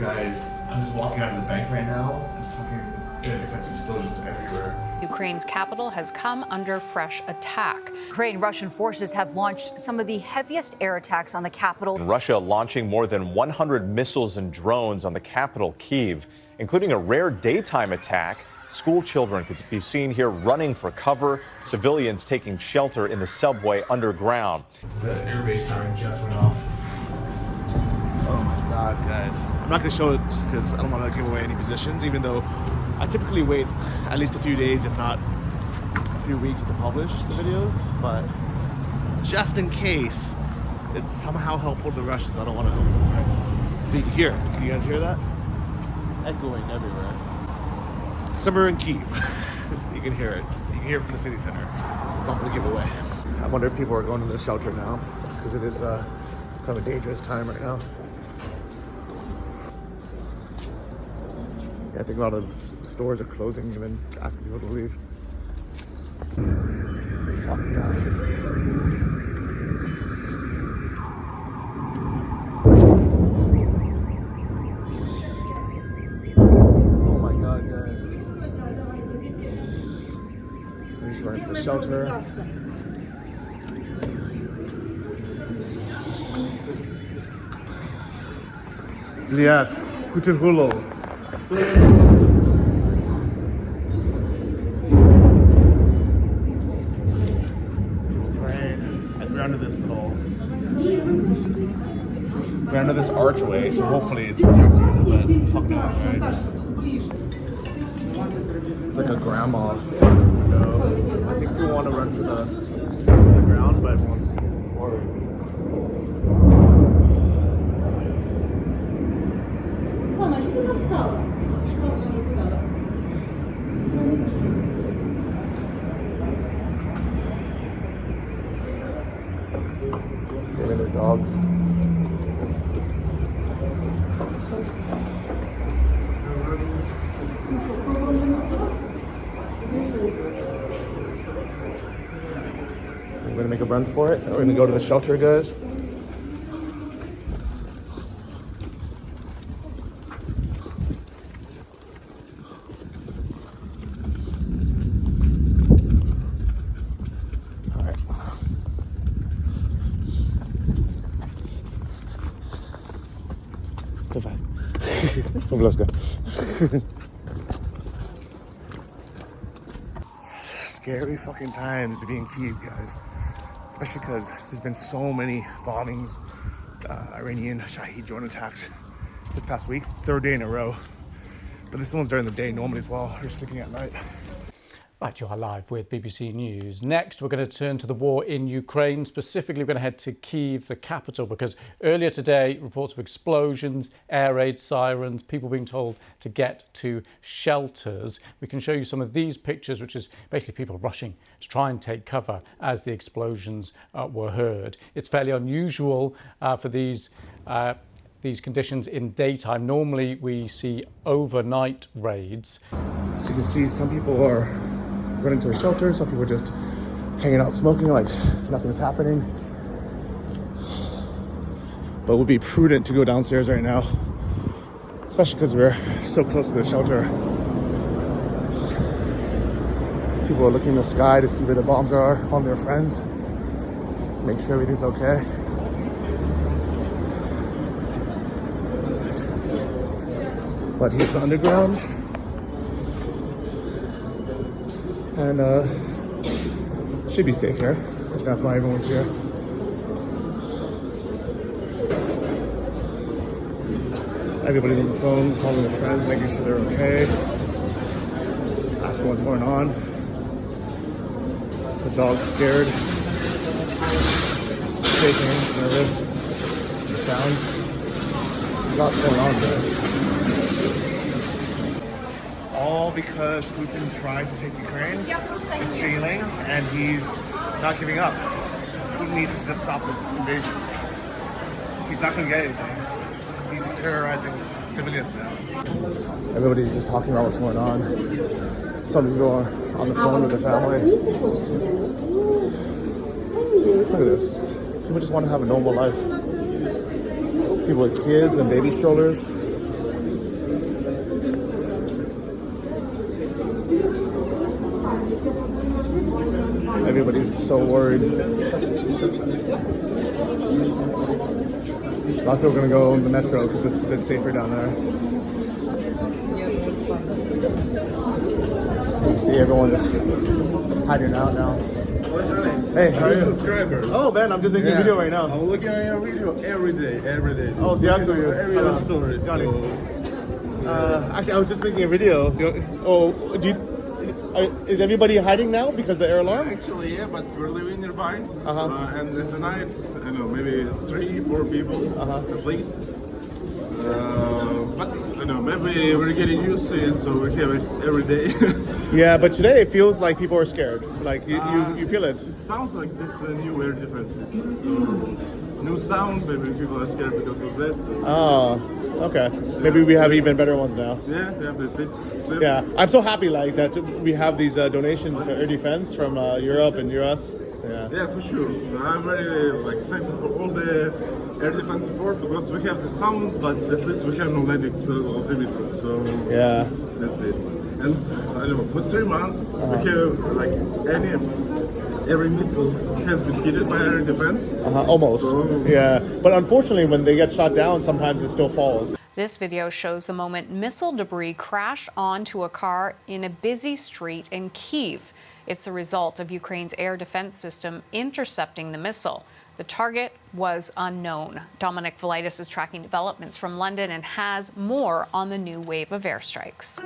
Guys, I'm just walking out of the bank right now. There's fucking air defense explosions everywhere. Ukraine's capital has come under fresh attack. Ukraine Russian forces have launched some of the heaviest air attacks on the capital. Russia launching more than 100 missiles and drones on the capital, Kyiv, including a rare daytime attack. School children could be seen here running for cover, civilians taking shelter in the subway underground. The airbase siren just went off. Oh my God, guys. I'm not going to show it because I don't want to give away any positions, even though I typically wait at least a few days, if not a few weeks, to publish the videos. But just in case it's somehow helpful to the Russians, I don't want to help them, right? So you can hear it. Can you guys hear that? It's echoing everywhere. Somewhere in Kyiv. You can hear it. You can hear it from the city center. That's all I'm going to give away. I wonder if people are going to the shelter now, because it is kind of a dangerous time right now. Yeah, I think a lot of stores are closing, even asking people to leave. Fuck that. Oh my God, guys. He's running for the shelter. Liat, guten Hullo. We're under this archway, so hopefully it's protected, but fuck knows, right? It's like a grandma window. I think we want to run for the ground, but everyone's worried. Saving their dogs. We're gonna make a run for it. We're gonna go to the shelter, guys. Scary fucking times to be in Kyiv, guys. Especially because there's been so many bombings, Iranian Shahid drone attacks this past week, third day in a row. But this one's during the day normally as well. We're sleeping at night. Right, you are live with BBC News. Next, we're going to turn to the war in Ukraine. Specifically, we're going to head to Kyiv, the capital, because earlier today, reports of explosions, air raid sirens, people being told to get to shelters. We can show you some of these pictures, which is basically people rushing to try and take cover as the explosions were heard. It's fairly unusual for these conditions in daytime. Normally, we see overnight raids. So you can see some people are running to a shelter, some people are just hanging out smoking like nothing's happening. But it would be prudent to go downstairs right now, especially because we're so close to the shelter. People are looking in the sky to see where the bombs are, calling their friends, make sure everything's okay. But here's the underground. And should be safe here. That's why everyone's here. Everybody's on the phone, calling their friends, making sure they're okay. Asking what's going on. The dog's scared. Shaking, nervous. The sounds. Lots going on there. All because Putin tried to take Ukraine, is failing, and he's not giving up. Putin needs to just stop this invasion. He's not going to get anything. He's just terrorizing civilians now. Everybody's just talking about what's going on. Some people are on the phone with their family. Look at this. People just want to have a normal life. People with kids and baby strollers. Everybody's so worried. A lot of people are gonna go on the metro because it's a bit safer down there. So you see everyone just hiding out now. What's your name? Hey, how are you? Subscriber. Oh man, I'm just making a video right now. I'm looking at your video every day. Oh, yeah, do you? Every Hello. story. Johnny. So, Actually, I was just making a video. Is everybody hiding now because of the air alarm? actually, yeah, but we're living nearby. Uh-huh. And it's a night, I don't know, maybe 3-4 people at least. But I don't know, maybe we're getting used to it, so we have it every day. Yeah, but today it feels like people are scared. Like you feel it. It sounds like it's a new air defense system. So, new sound, maybe people are scared because of that. So. Oh, okay. Maybe we have even better ones now. Yeah, that's it. So, Yeah, I'm so happy like that we have these donations for air defense from Europe and US. Yeah. Yeah, for sure. I'm very thankful for all the air defense support because we have the sounds, but at least we have no landings of the missiles. So Yeah. that's it. And I don't know, for 3 months we have every missile has been hit by air defense. Almost. So, Yeah. But unfortunately, when they get shot down, sometimes it still falls. This video shows the moment missile debris crashed onto a car in a busy street in Kyiv. It's the result of Ukraine's air defense system intercepting the missile. The target was unknown. Dominic Velitis is tracking developments from London and has more on the new wave of airstrikes.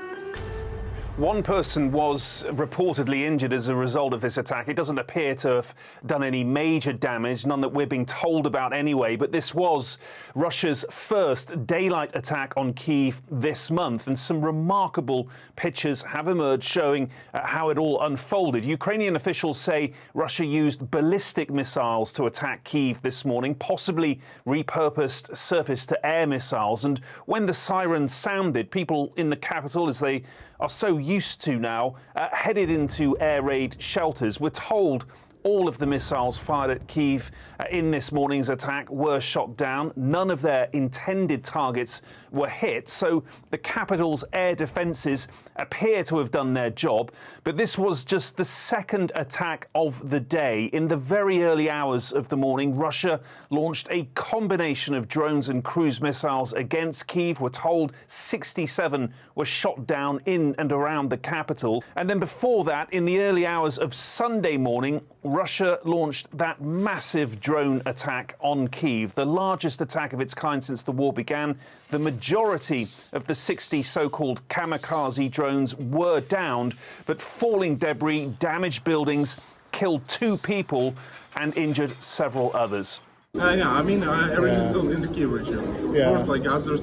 One person was reportedly injured as a result of this attack. It doesn't appear to have done any major damage, none that we're being told about anyway. But this was Russia's first daylight attack on Kyiv this month. And some remarkable pictures have emerged showing how it all unfolded. Ukrainian officials say Russia used ballistic missiles to attack Kyiv this morning, possibly repurposed surface-to-air missiles. And when the sirens sounded, people in the capital, as they are so used to now, headed into air raid shelters. We're told all of the missiles fired at Kyiv in this morning's attack were shot down. None of their intended targets were hit, so the capital's air defences appear to have done their job. But this was just the second attack of the day. In the very early hours of the morning, Russia launched a combination of drones and cruise missiles against Kyiv. We're told 67 were shot down in and around the capital. And then before that, in the early hours of Sunday morning, Russia launched that massive drone attack on Kyiv, the largest attack of its kind since the war began. The majority of the 60 so-called kamikaze drones were downed, but falling debris damaged buildings, killed 2 people and injured several others. Yeah, I mean, everything is still in the Kyiv region. Yeah. Of course, other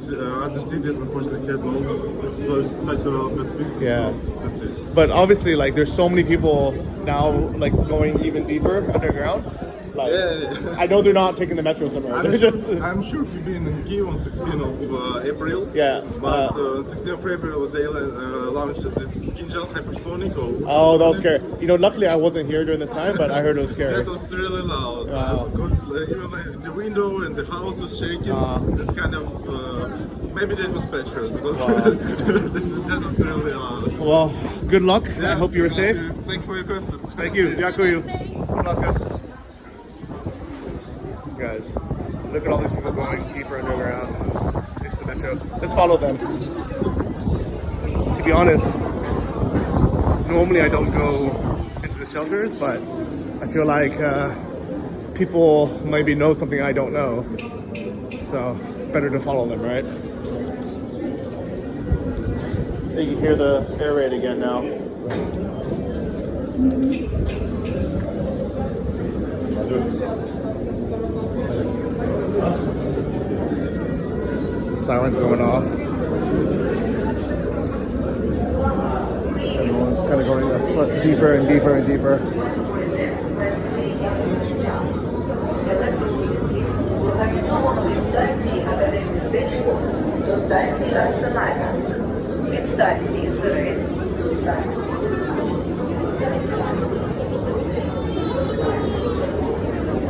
cities, unfortunately, has no such development system. Yeah. So that's it. But obviously, there's so many people now, going even deeper underground. I know they're not taking the metro somewhere. I'm sure if you've been in Kyiv on 16th of April. Yeah. But 16th of April, they launched this Kinjal hypersonic. Oh, that was scary. Luckily I wasn't here during this time, but I heard it was scary. That was really loud. Wow. Because even the window and the house was shaking. It's kind of maybe that was special because that was really loud. Well, good luck. Yeah, I hope you were safe. Thank you for your content. Thank you. Дякую. Будь ласка. Guys, look at all these people going deeper underground into the metro. Let's follow them. To be honest, normally I don't go into the shelters, but I feel like people maybe know something I don't know. So it's better to follow them, right? You can hear the air raid again now. Sirens going off. Everyone's kind of going deeper and deeper and deeper.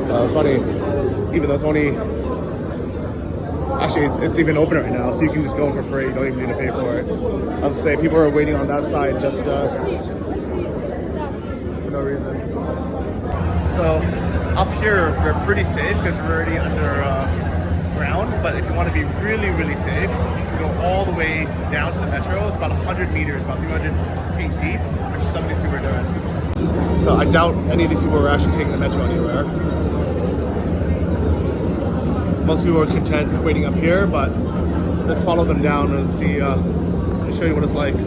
So it's funny, even though it's only Actually, it's even open right now, so you can just go for free. You don't even need to pay for it. I was to say, people are waiting on that side just for no reason. So up here, we're pretty safe because we're already under ground. But if you want to be really, really safe, you can go all the way down to the metro. It's about 100 meters, about 300 feet deep, which some of these people are doing. So I doubt any of these people are actually taking the metro anywhere. Most people are content waiting up here, but let's follow them down and see, and show you what it's like. You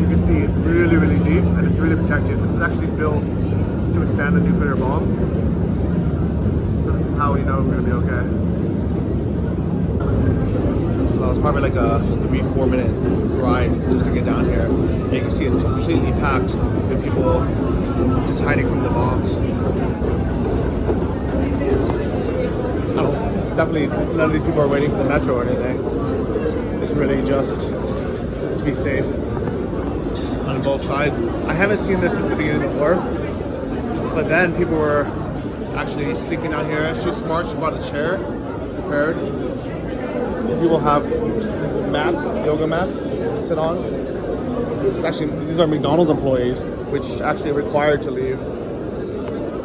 can see it's really, really deep and it's really protected. This is actually built to withstand a nuclear bomb. So this is how we know we're gonna be okay. So that was probably like a 3-4 minute ride just to get down here. And you can see it's completely packed with people just hiding from the bombs. Definitely none of these people are waiting for the metro or anything. It's really just to be safe on both sides. I haven't seen this since the beginning of the war, but then people were actually sleeping out here. She's smart, she brought a chair prepared. People have mats, yoga mats to sit on. It's actually, these are McDonald's employees, which actually are required to leave.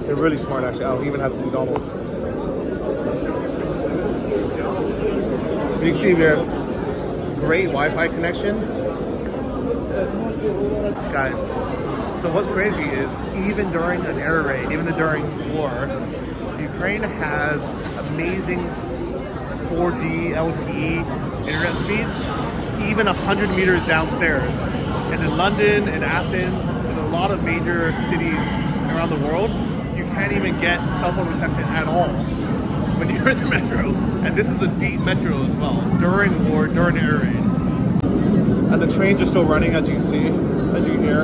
They're really smart actually. Oh, he even has some McDonald's. You can see we have great Wi-Fi connection. Guys, so what's crazy is even during an air raid, even during war, Ukraine has amazing 4G LTE internet speeds, even 100 meters downstairs. And in London and Athens and a lot of major cities around the world, you can't even get cell phone reception at all when you're in the metro. And this is a deep metro as well, during war, during air raid. And the trains are still running, as you can see, as you can hear.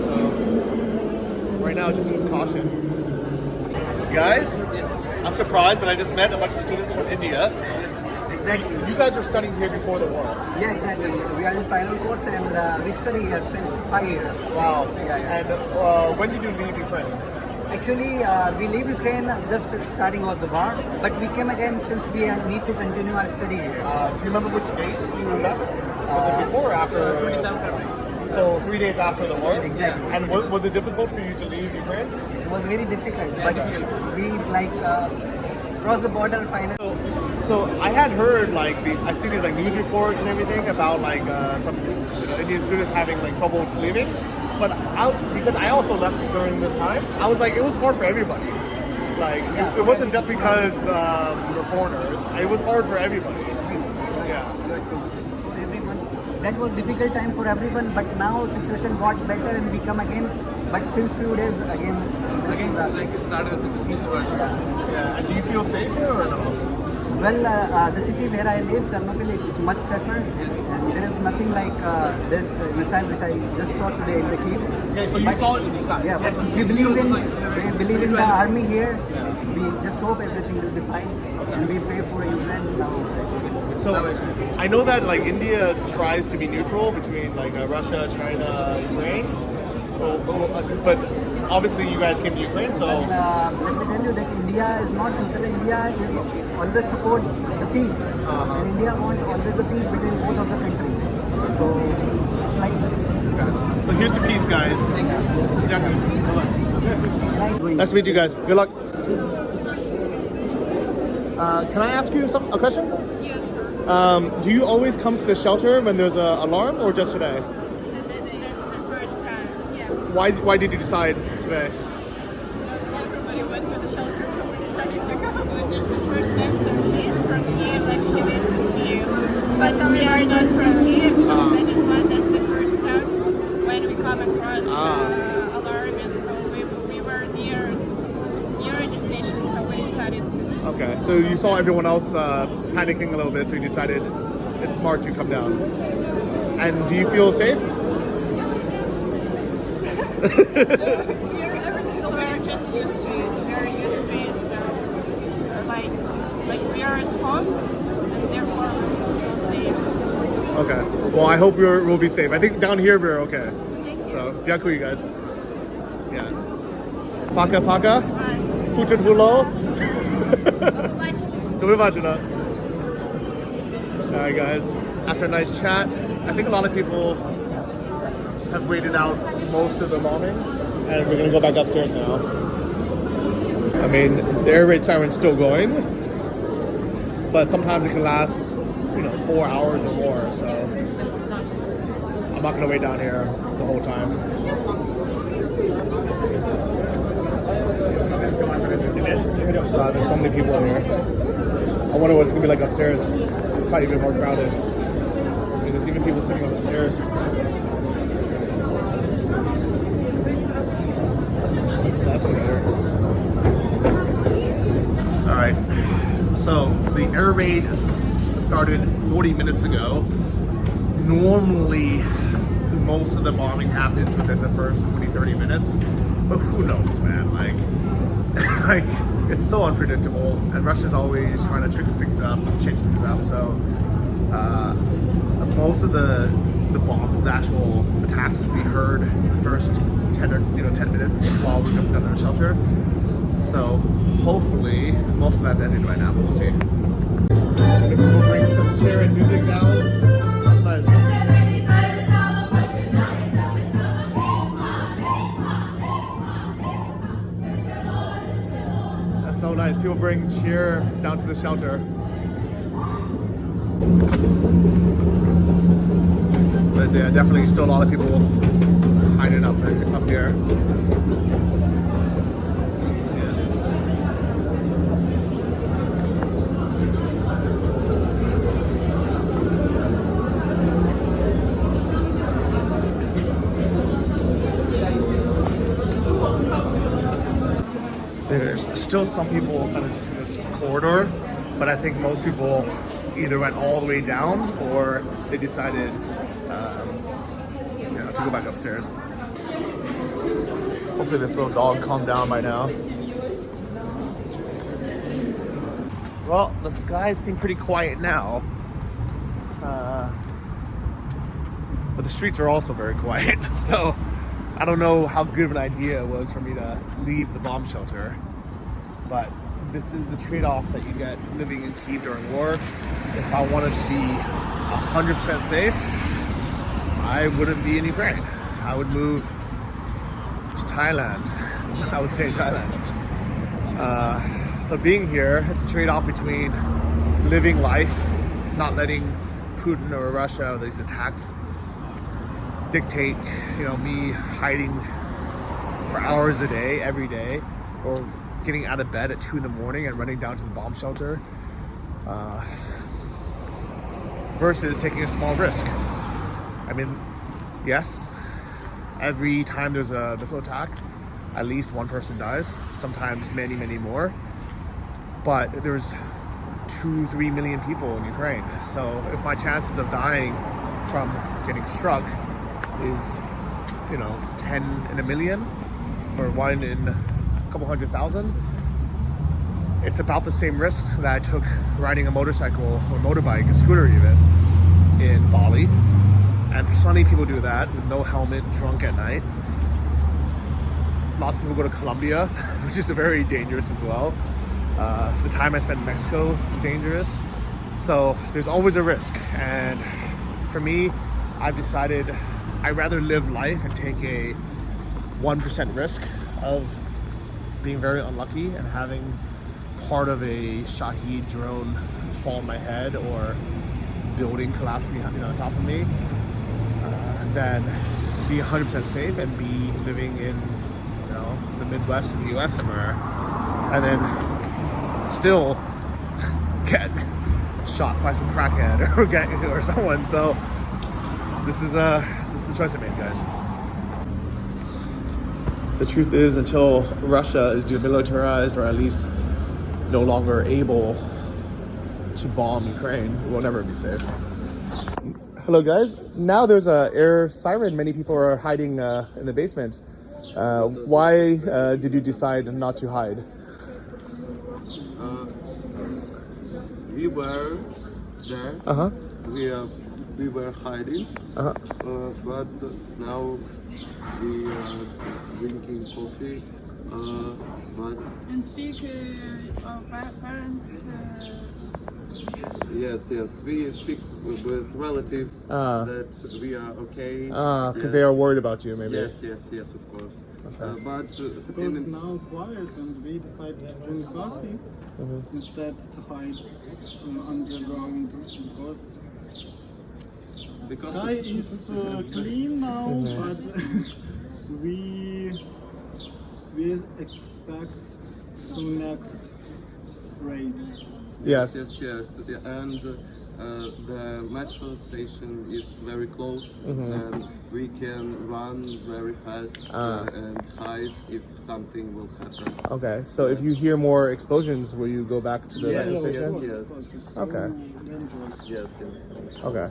So, right now, just a caution. Guys, I'm surprised, but I just met a bunch of students from India. Exactly. You guys were studying here before the war. Yeah, exactly. We are in final course and we study here since 5 years. Wow. Yeah. And when did you leave Ukraine? Actually, we leave Ukraine just starting off the war, but we came again since we need to continue our study here. Do you remember which date you left? Was it before or after? 27 February. So 3 days after the war? Exactly. And was it difficult for you to leave Ukraine? It was very difficult, but we crossed the border finally. So I had heard like these, I see these like news reports and everything about like some Indian students having like trouble leaving. But because I also left during this time, I was like, it was hard for everybody. Like it wasn't just because we were foreigners. It was hard for everybody. Yeah. That was difficult time for everyone, but now situation got better and we come again. But since few days again like it started as a dismissed version. Yeah. And do you feel safe here or no? Well, the city where I live, Ternopil, it's much safer, and there is nothing like this missile which I just saw today in the Kyiv. Okay, so you saw it in the sky. Yeah, but we believe in the army here. We just hope everything will be fine, and we pray for Ukraine now. So I know that like India tries to be neutral between like Russia, China, Ukraine, but obviously you guys came to Ukraine, so. Let me tell you that India is not neutral. India is always support the peace, and India wants always the peace between both of the countries. So it's like this. So here's to peace, guys. Nice to meet you guys. Good luck. Can I ask you a question? Yeah. Do you always come to the shelter when there's an alarm, or just today? That's the first time, yeah. Why did you decide today? So everybody went to the shelter, so we decided to go. It was just the first time, so she's from Kyiv, like she lives in Kyiv. But we are not from Kyiv, so that is why that's the first time when we come across alarm, and so we were near the station, so we decided to. Okay, so you saw everyone else panicking a little bit, so you decided it's smart to come down. And do you feel safe? We're just used to it. We're used to it. So, like we are at home, and therefore we feel safe. Okay. Well, I hope we'll be safe. I think down here we're okay. So, дякую, you guys. Yeah. Paka. Putin hulo. Alright, guys. After a nice chat, I think a lot of people have waited out most of the bombing, and we're gonna go back upstairs now. I mean, the air raid siren's still going, but sometimes it can last, 4 hours or more, so I'm not gonna wait down here the whole time. There's so many people in here. I wonder what it's gonna be like upstairs. It's probably even more crowded. I mean, there's even people sitting on the stairs. That's better. Alright, so the air raid started 40 minutes ago. Normally, most of the bombing happens within the first 20-30 minutes, but who knows, man? Like, it's so unpredictable, and Russia's always trying to trick things up, change things up. So, most of the actual attacks we heard the first 10 minutes while we were under the shelter. So, hopefully, most of that's ended right now, but we'll see. We'll bring some chair and music down. Nice. That's so nice. People bring cheer down to the shelter. But yeah, definitely still a lot of people hiding up here. See it. There's still some people kind of just in this corridor, but I think most people either went all the way down or they decided to go back upstairs. Hopefully this little dog calmed down by now. Well, the skies seem pretty quiet now, but the streets are also very quiet. So I don't know how good of an idea it was for me to leave the bomb shelter, but this is the trade-off that you get living in Kyiv during war. If I wanted to be 100% safe, I wouldn't be in Ukraine. I would move to Thailand. I would stay in Thailand. But being here, it's a trade-off between living life, not letting Putin or Russia or these attacks dictate, me hiding for hours a day, every day, or getting out of bed at 2 in the morning and running down to the bomb shelter, versus taking a small risk. I mean, yes, every time there's a missile attack, at least one person dies, sometimes many, many more. But there's 2-3 million people in Ukraine. So if my chances of dying from getting struck is, 10 in a million or 1 in a couple 100,000, it's about the same risk that I took riding a motorcycle or motorbike, a scooter even, in Bali. And plenty of people do that with no helmet, drunk at night. Lots of people go to Colombia, which is very dangerous as well. The time I spent in Mexico was dangerous. So there's always a risk. And for me, I've decided I'd rather live life and take a 1% risk of being very unlucky and having part of a Shahed drone fall on my head or building collapse on top of me, than be 100% safe and be living in the Midwest in the US somewhere, and then still get shot by some crackhead or someone. So this is the choice I made, guys. The truth is, until Russia is demilitarized or at least no longer able to bomb Ukraine, we'll never be safe. Hello guys, now there's a air siren. Many people are hiding in the basement. Why did you decide not to hide? We were there. Uh-huh. We we were hiding, but now we are drinking coffee. But And speak our parents. yes, we speak with relatives that we are okay. Because they are worried about you, maybe. Yes, of course. But Because it's now quiet and we decided to drink coffee instead to hide underground because sky is clean now, but we expect to next raid. yes. Yeah, and the metro station is very close, and we can run very fast and hide if something will happen. Okay, so if you hear more explosions, will you go back to the metro station? Yes. It's Okay. so dangerous. Yes. Okay.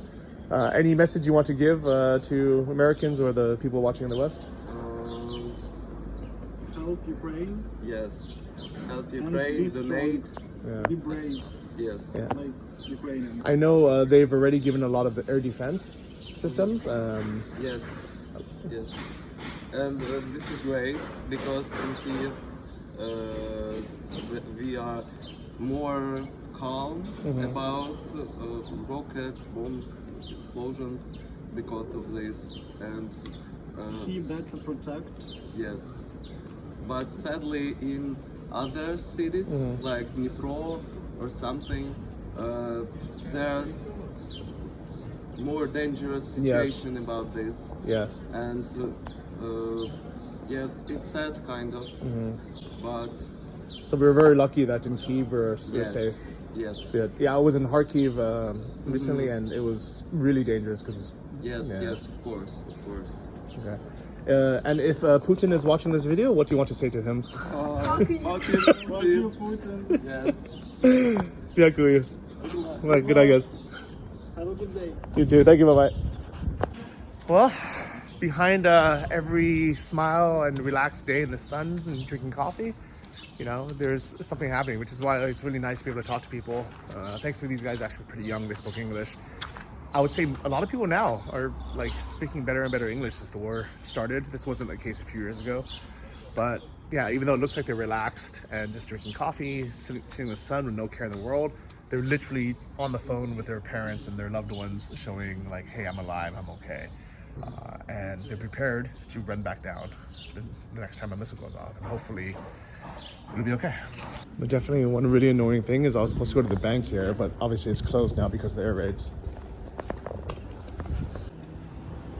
Any message you want to give to Americans or the people watching in the West? Help Ukraine, Yes. Help and Ukraine, be strong, donate. be brave, Yes. Yeah. like Ukrainian. I know they've already given a lot of the air defense systems. Yes. And this is great because in Kyiv we are more calm about rockets, bombs, explosions because of this. And He better protect. yes, but sadly in other cities like Dnipro or something, there's more dangerous situation about this. Yes. And yes, it's sad kind of, but So we were very lucky that in Kyiv we're yes, safe. yes, Yeah, I was in Kharkiv recently, and it was really dangerous because. yes, Yeah. yes, of course. Okay. And if Putin is watching this video, what do you want to say to him? Fuck you, Putin. Yes. Дякую. Right, good night, guys. Have a good day. You too. Thank you. Bye-bye. Well, behind every smile and relaxed day in the sun and drinking coffee, there's something happening, which is why it's really nice to be able to talk to people. Thankfully, these guys are actually pretty young. They spoke English. I would say a lot of people now are like speaking better and better English since the war started. This wasn't the case a few years ago. But yeah, even though it looks like they're relaxed and just drinking coffee, sitting in the sun with no care in the world, they're literally on the phone with their parents and their loved ones showing like, hey, I'm alive, I'm okay. And they're prepared to run back down the next time a missile goes off. And hopefully it'll be okay. But definitely one really annoying thing is I was supposed to go to the bank here, but obviously it's closed now because of the air raids.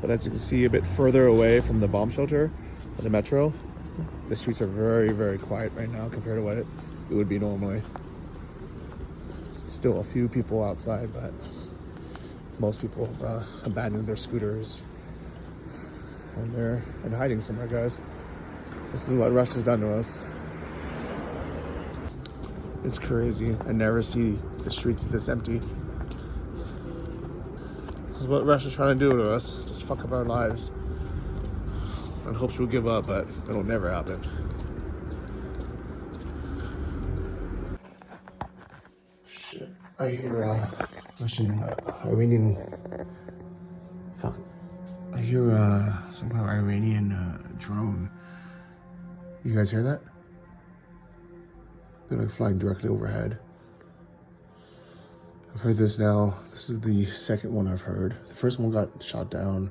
But as you can see a bit further away from the bomb shelter of the metro, the streets are very, very quiet right now compared to what it would be normally. Still a few people outside, but most people have abandoned their scooters and they're in hiding somewhere, guys. This is what Russia's done to us. It's crazy. I never see the streets this empty. This is what Russia's trying to do to us. Just fuck up our lives. And hope she'll give up, but it'll never happen. Shit. I hear Russian, Iranian. Fuck. I hear some kind of Iranian drone. You guys hear that? They're like flying directly overhead. I've heard this now. This is the second one I've heard. The first one got shot down.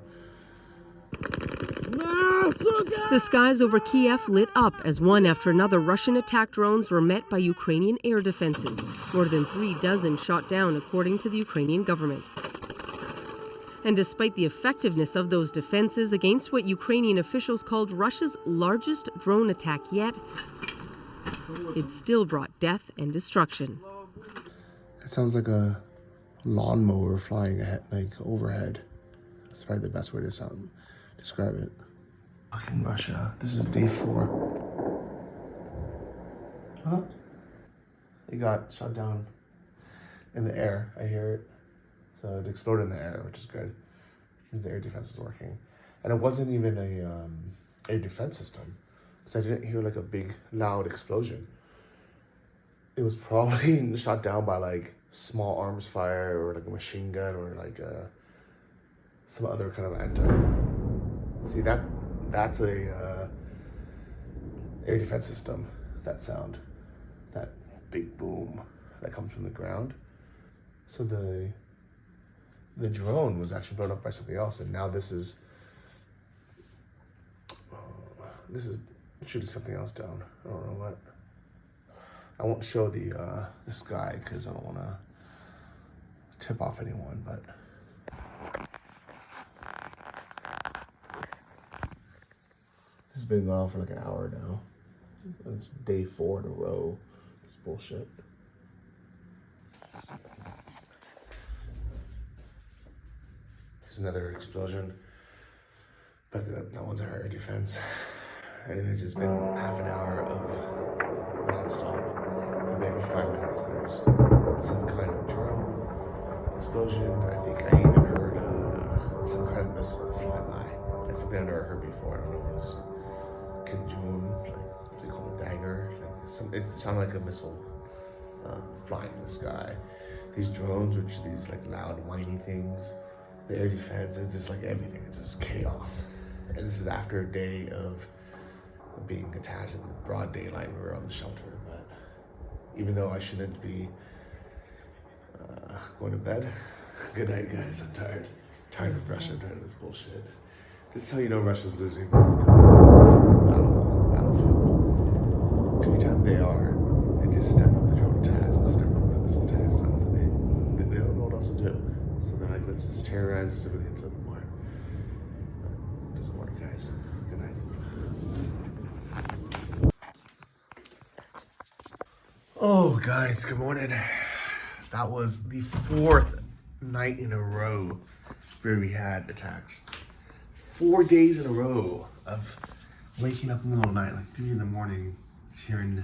The skies over Kyiv lit up as one after another Russian attack drones were met by Ukrainian air defenses. More than 36 shot down, according to the Ukrainian government. And despite the effectiveness of those defenses against what Ukrainian officials called Russia's largest drone attack yet, it still brought death and destruction. It sounds like a lawnmower flying ahead, like overhead. That's probably the best way to describe it. Fucking Russia. This is day 4. Huh? It got shot down in the air. I hear it. So it exploded in the air, which is good. The air defense is working. And it wasn't even a air defense system. So I didn't hear like a big, loud explosion. It was probably shot down by like small arms fire or like a machine gun or like some other kind of anti. See that's a air defense system. That sound, that big boom that comes from the ground. So the drone was actually blown up by something else, and now this is shooting something else down. I don't know what. I won't show the sky because I don't want to tip off anyone, but this has been going on for like an hour now. It's day 4 in a row. It's bullshit. There's another explosion, but that one's our air defense. And it's just been half an hour of non-stop. Maybe 5 minutes. There's some kind of drone explosion. I think I even heard some kind of missile fly by. That's something I've never heard before. I don't know what it was. Conjun, like they call it dagger. It sounded like a missile flying in the sky. These drones, which are these like loud, whiny things. The air defense is just like everything. It's just chaos. And this is after a day of being attached in the broad daylight. We were on the shelter, but even though I shouldn't be going to bed, good night, guys. I'm tired. Tired of Russia. Tired of this bullshit. This is how you know Russia's losing the battlefield. Every time they just step up the drone attacks and step up the missile attacks. They don't know what else to do. So they're like, let's just terrorize civilians a little more. It doesn't work, guys. Good night. Oh, guys, good morning. That was the 4th night in a row where we had attacks. 4 days in a row of waking up in the middle of the night, like 3 in the morning, hearing.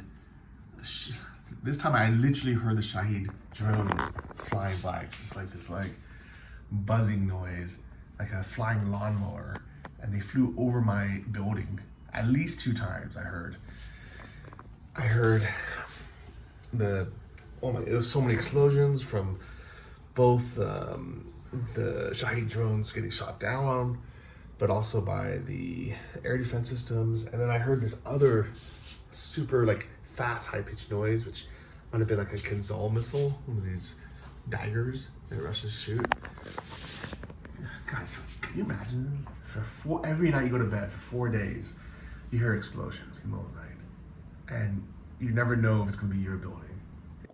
This time I literally heard the Shahid drones flying by. It's just like this buzzing noise, like a flying lawnmower, and they flew over my building at least 2 times. I heard it was so many explosions from both the Shahid drones getting shot down, but also by the air defense systems. And then I heard this other super fast high-pitched noise, which might have been like a Kinzhal missile, one of these daggers that Russians shoot. Guys, can you imagine? Every night you go to bed for 4 days, you hear explosions in the middle of the night, and you never know if it's going to be your building.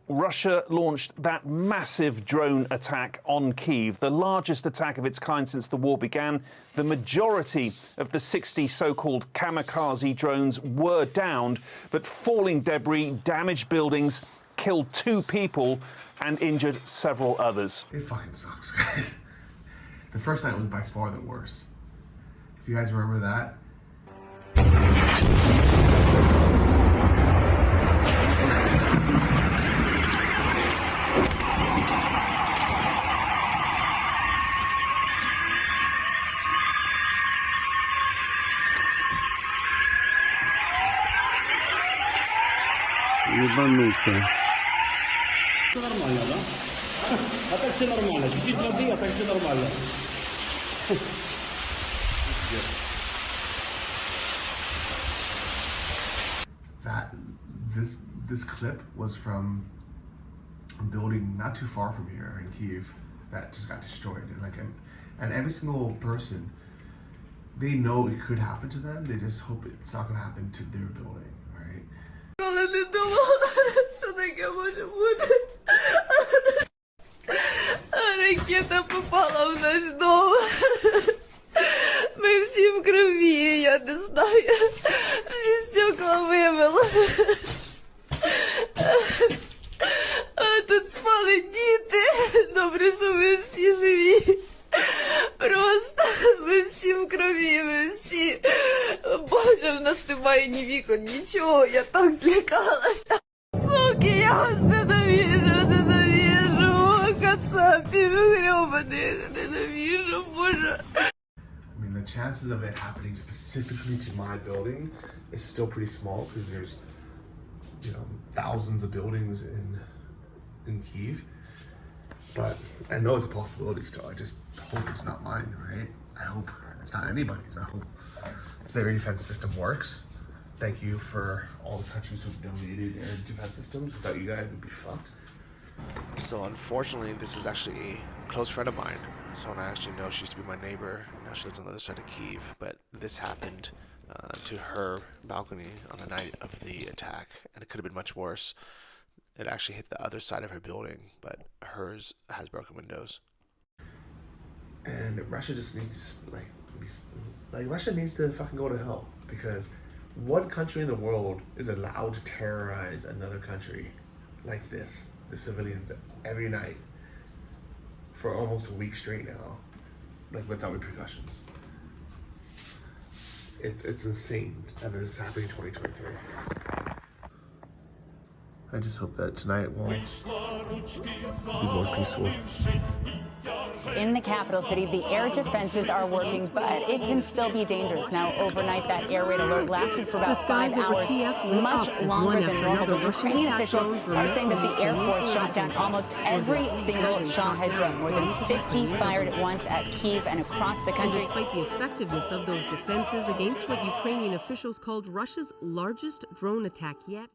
Russia launched that massive drone attack on Kyiv, the largest attack of its kind since the war began. The majority of the 60 so-called kamikaze drones were downed, but falling debris damaged buildings, killed 2 people and injured several others. It fucking sucks, guys. The first night was by far the worst. If you guys remember that. Ебануться. Все нормально, да? А так все нормально. Чуть-чуть воды, а так все нормально. This clip was from a building not too far from here in Kyiv that just got destroyed. And every single person, they know it could happen to them. They just hope it's not going to happen to their building, right? Коли не думала, що таке може бути. Ракета попала в наш дом. Ми всі в крові, я не знаю. Всі стекла вибило. А тут спали діти. Добре, що ми всі живі. Просто ми всі в крові, ми всі. Боже, в нас немає ні вікон, нічого. Я так злякалася. Суки, я вас ненавижу, кацапів гребаних, ненавижу, Боже. I mean, the chances of it happening specifically to my building is still pretty small because there's, thousands of buildings in Kyiv. But I know it's a possibility still. I just hope it's not mine, right? I hope it's not anybody's. I hope the air defense system works. Thank you for all the countries who've donated air defense systems. Without you guys, we'd be fucked. So unfortunately, this is actually a close friend of mine. Someone I actually know. She used to be my neighbor. Now she lives on the other side of Kyiv. But this happened to her balcony on the night of the attack, and it could have been much worse. It actually hit the other side of her building, but hers has broken windows. And Russia just needs to Russia needs to fucking go to hell, because what country in the world is allowed to terrorize another country like this, the civilians, every night for almost a week straight now, like without repercussions? It's insane that this is happening in 2023. I just hope that tonight will be more peaceful. In the capital city, the air defenses are working, but it can still be dangerous. Now, overnight, that air raid alert lasted for about 5 hours, much longer than normal. But Ukrainian officials are saying that the Air Force shot down almost every single Shahed drone, more than 50 fired at once at Kyiv and across the country. And despite the effectiveness of those defenses against what Ukrainian officials called Russia's largest drone attack yet,